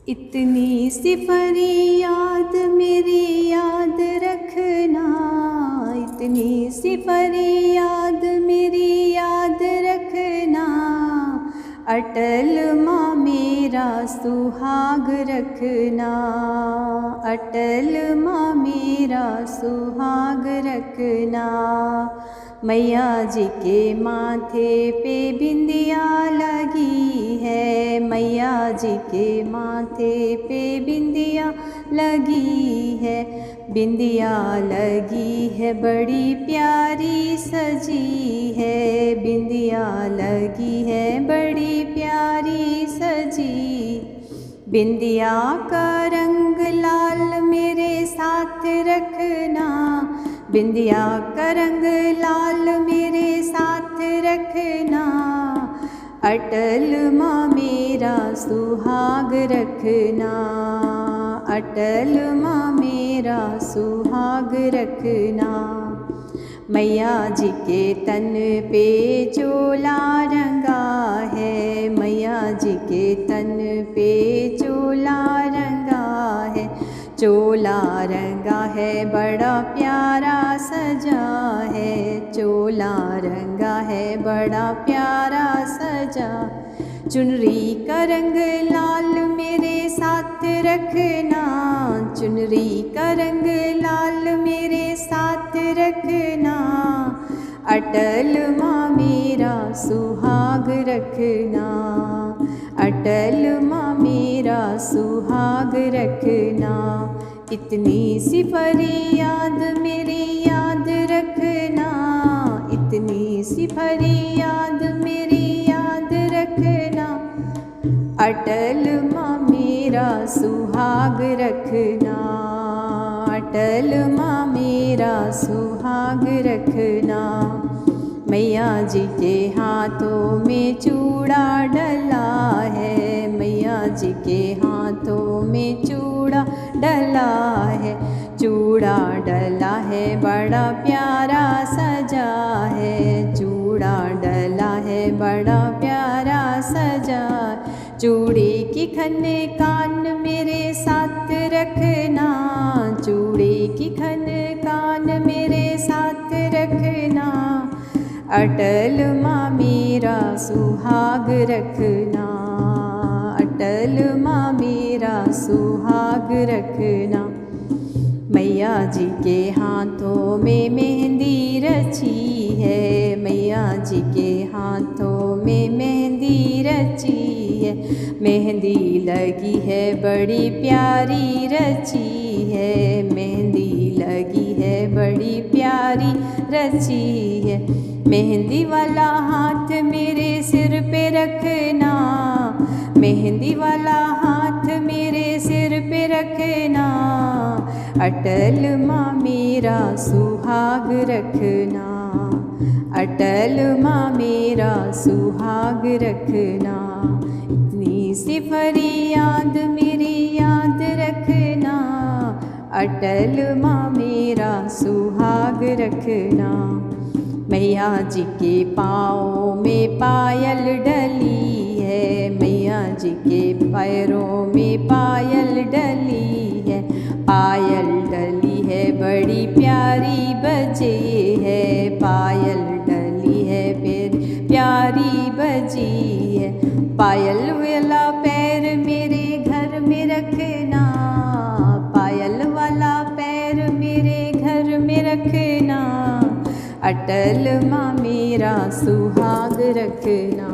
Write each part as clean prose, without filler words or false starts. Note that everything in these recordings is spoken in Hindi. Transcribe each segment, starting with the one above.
इतनी सी फरियाद मेरी याद रखना, इतनी सी फरियाद मेरी याद रखना। अटल माँ मेरा सुहाग रखना, अटल माँ मेरा सुहाग रखना। मैया जी के माथे पे बिंदिया लगी है, मैया जी के माथे पे बिंदिया लगी है। बिंदिया लगी है बड़ी प्यारी सजी है, बिंदिया लगी है बड़ी प्यारी सजी। बिंदिया का रंग लाल मेरे साथ रखना, बिंदिया का रंग लाल मेरे साथ रखना। अटल माँ मेरा सुहाग रखना, अटल माँ मेरा सुहाग रखना। मैया जी के तन पे चोला रंगा है, मैया जी के तन पे चोला रंगा है। चोला रंगा है बड़ा प्यारा सजा है, चोला रंगा है बड़ा प्यारा सजा। चुनरी का रंग लाल मेरे साथ रखना, चुनरी का रंग लाल मेरे साथ रखना। अटल माँ मेरा सुहाग रखना, अटल माँ मेरा सुहाग रखना। इतनी सी फरियाद मेरी याद रखना, इतनी सी फरियाद मेरी याद रखना। अटल माँ मेरा सुहाग रखना, अटल माँ मेरा सुहाग रखना। मैया जी के हाथों में चूड़ा डला है, मैया जी के हाथों में चूड़ा डला है। चूड़ा डला है बड़ा प्यारा सजा है, चूड़ा डला है बड़ा प्यारा सजा। चूड़ी की खन कान मेरे साथ रखना, चूड़ी की खन कान मेरे साथ रखना। अटल माँ मेरा सुहाग रखना, अटल माँ मेरा सुहाग रखना। मैया जी के हाथों में मेहंदी रची है, मैया जी के हाथों में मेहंदी रची है। मेहंदी लगी है बड़ी प्यारी रची है, मेहंदी लगी है बड़ी प्यारी रची है। मेहंदी वाला हाथ मेरे सिर पे रखना, मेहंदी वाला हाथ मेरे सिर पे रखना। अटल माँ मेरा सुहाग रखना, अटल माँ मेरा सुहाग रखना। इतनी सी फरियाद मेरी याद रखना, अटल माँ मेरा सुहाग रखना। मैया जी के पाँव में पायल डली है, मैया जी के पैरों में पायल डली है। पायल डली है बड़ी प्यारी बजे है, पायल डली है फिर प्यारी बजी है। पायल वाला पैर मेरे घर में रखना, पायल वाला पैर मेरे घर में रखना। अटल माँ मेरा सुहाग रखना,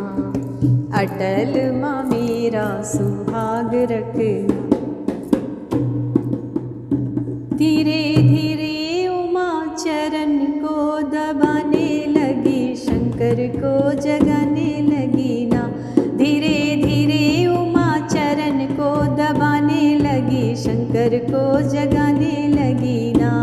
अटल माँ मेरा सुहाग रखना। धीरे धीरे उमा चरण को दबाने लगी, शंकर को जगाने लगी ना। धीरे धीरे उमा चरण को दबाने लगी, शंकर को जगाने लगी ना।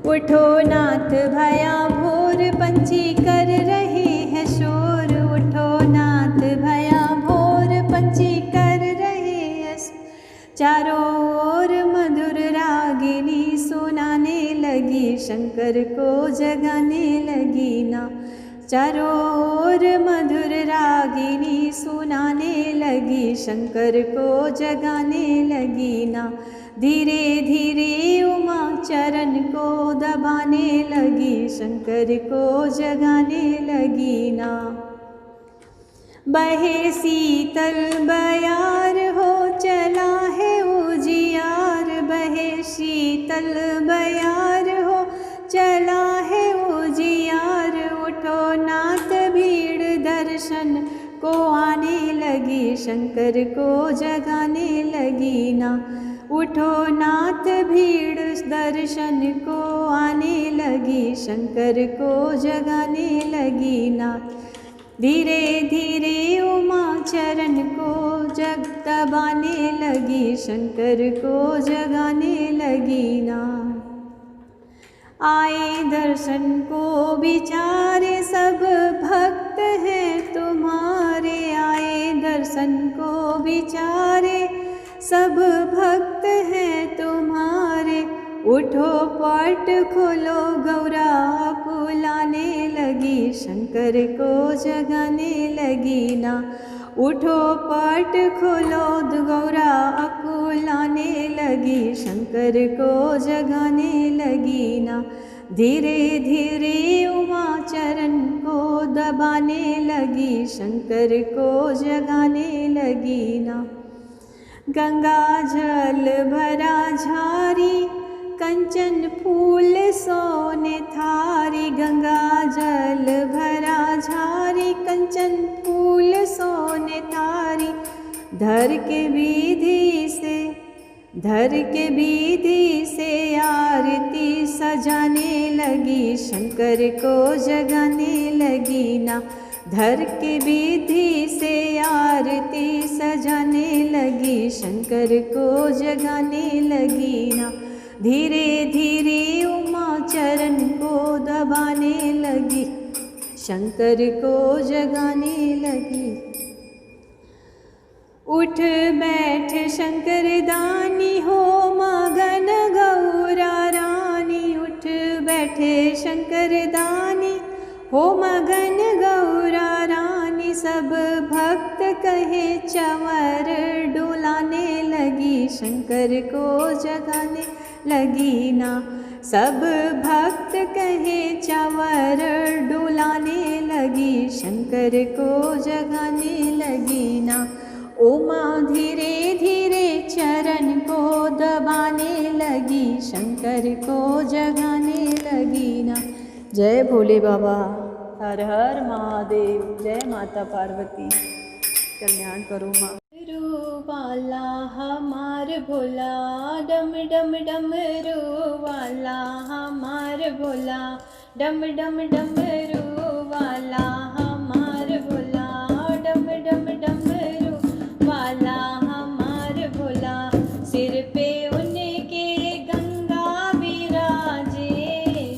उठो नाथ भया भोर पंछी कर रहे हैं शोर, उठो नाथ भया भोर पंछी कर रहे हैं। चारों ओर मधुर रागिनी सुनाने लगी, शंकर को जगाने लगी ना। चारों ओर मधुर रागिनी सुनाने लगी, शंकर को जगाने लगी ना। धीरे धीरे उमा चरण को दबाने लगी, शंकर को जगाने लगी ना। बहे शीतल बयार हो चला है उजियार, बहे शीतल बयार हो चला है उजियार। उठो नाथ भीड़ दर्शन को आने लगी, शंकर को जगाने लगी ना। उठो नाथ भीड़ दर्शन को आने लगी, शंकर को जगाने लगी ना। धीरे धीरे उमा चरण को जग दबाने लगी, शंकर को जगाने लगी ना। आए दर्शन को बिचारे सब भक्त हैं तुम्हारे, आए दर्शन को बिचारे सब भक्त हैं तुम्हारे। उठो पट खोलो गौरा कुलाने लगी, शंकर को जगाने लगी ना। उठो पट खोलो गौरा कुलाने लगी, शंकर को जगाने लगी ना। धीरे धीरे उमा चरण को दबाने लगी, शंकर को जगाने लगी ना। गंगा जल भरा झारी कंचन फूल सोने थारी, गंगा जल भरा झारी कंचन फूल सोने थारी। धर के विधि से आरती सजाने लगी, शंकर को जगाने लगी ना। धर के विधि से आरती सजाने लगी, शंकर को जगाने लगी ना। धीरे धीरे उमा चरण को दबाने लगी, शंकर को जगाने लगी। उठ बैठ शंकर दानी हो मगन गौरा रानी, उठ बैठे शंकर दानी हो मगन गौरा रानी। सब भक्त कहे चंवर डुलाने लगी, शंकर को जगाने लगी ना। सब भक्त कहे चंवर डुलाने लगी, शंकर को जगाने लगी ना। उमा धीरे धीरे चरण को दबाने लगी, शंकर को जगाने लगी ना। जय भोले बाबा, हर हर महादेव, जय माता पार्वती, कल्याण करो माँ। वाला हमार भोला, डम डम डमरू वाला हमार भोला, डम डम डमरू वाला हमार भोला, डम डम डमरू वाला हमार भोला। सिर पे उनके गंगा विराजे,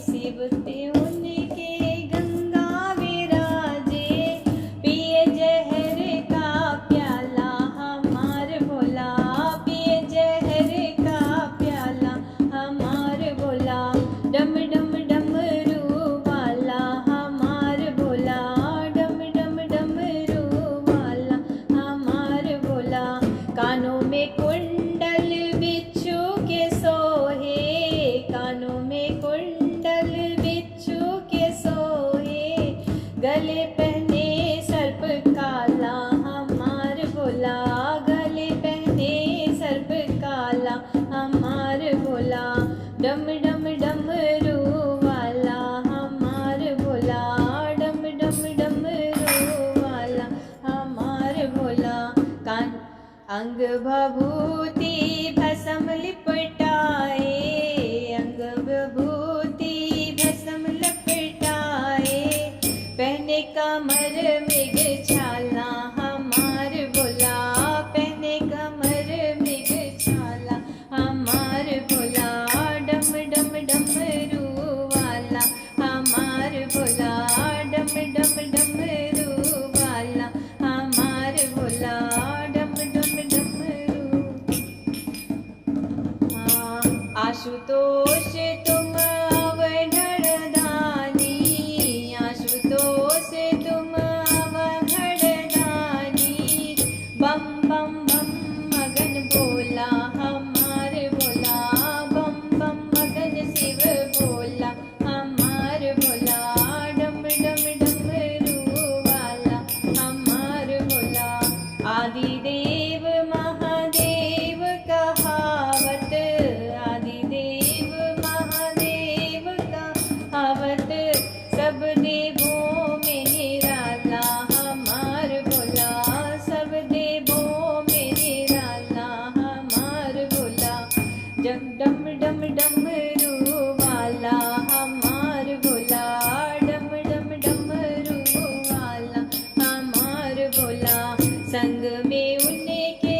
शिव पे उनके गंगा विराजे। पिए जहर का प्याला हमार भोला, पिए जहर का प्याला हमार भोला। डम डम डमरू वाला हमार भोला, डम डम डमरू वाला हमार भोला। कानों में कुंडल बिच्छू के सोहे, कानों में कुंडल बिच्छू के सोहे। गले पहने सर्प काला हमार भोला, गले पहने सर्प काला हमार भोला। डम डम डमरू वाला हमार भोला, डम डम डमरू वाला हमार भोला। कान अंग भभूति भस्म लिपटाए, अंग भभूति भस्म लिपटाए। पहने कमर मृग छाला हमार भोला, पहने कमर मृग छाला हमार भोला। डम डम डमरू वाला हमार भोला, डम डम डमरू वाला हमार भोला। डम डम डमरू। आशुतोष तुम अवढड़ धानी, आशुतोष बम बम मगन भोला हमार भोला, बम बम मगन शिव भोला हमार भोला, डम डम डमरू वाला हमार भोला। आदिदेव महादेव कहावत, आदिदेव महादेव कहावत, सब देवों में निराला हमार भोला, सब देवों में निराला हमार भोला। जग डम डम डमरू वाला हमार भोला, डम डम डमरू वाला हमार भोला। संग में उनके